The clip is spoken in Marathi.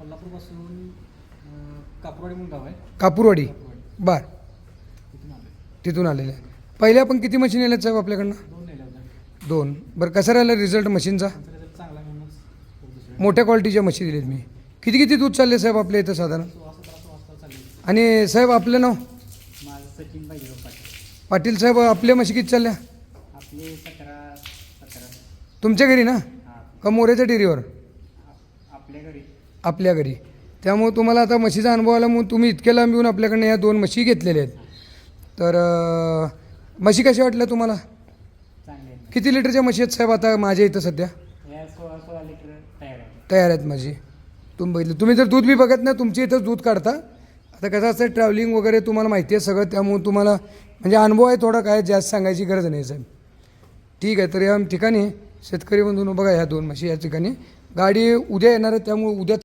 कोल्हापूरपासून कापूरवाडी म्हणून गाव आहे. कापूरवाडी. बर, तिथून आलो. तिथून आलेले आहे. पहिले आपण किती मशीन नेल्यात साहेब आपल्याकडनं? 2 नेल्या होत्या. 2. बरं, कसा राहिला रिझल्ट मशीनचा? त्यांचा रिझल्ट चांगला आहे म्हणूनच दुसऱ्या मोठ्या क्वालिटीच्या मशीन दिलीत मी. किती किती दूध चालले साहेब आपल्या इथं साधारण? 16-17 वाजता चालली. आणि साहेब आपलं नाव? माझं सचिन पाहिजे पाटील. पाटील साहेब, आपल्या म्हशी किती चालल्या आपले 17. तुमच्या घरी ना, हां, का मोऱ्याच्या डेअरीवर? आपल्या घरी. आपल्या घरी. त्यामुळे तुम्हाला आता म्हशीचा अनुभव आला म्हणून तुम्ही इतक्या लांब येऊन आपल्याकडनं या 2 म्हशी घेतलेल्या आहेत. तर म्हशी कशा वाटल्या तुम्हाला? चांगले आहे. किती लिटरच्या म्हशी आहेत साहेब आता माझ्या इथं सध्या या 16 लिटर तयार आहे. तयार आहेत म्हशी? तुम्ही बघितलं, तुम्ही जर दूध बी बघत ना, तुमच्या इथंच दूध काढता. आता कसं असतं, ट्रॅव्हलिंग वगैरे तुम्हाला माहिती आहे सगळं, त्यामुळे तुम्हाला म्हणजे अनुभव आहे थोडा, काय जास्त सांगायची गरज नाही साहेब. ठीक आहे. तर या ठिकाणी शेतकरी बंधूंनो बघा, ह्या 2 म्हशी या ठिकाणी गाडी उद्या येणार आहे, त्यामुळे उद्या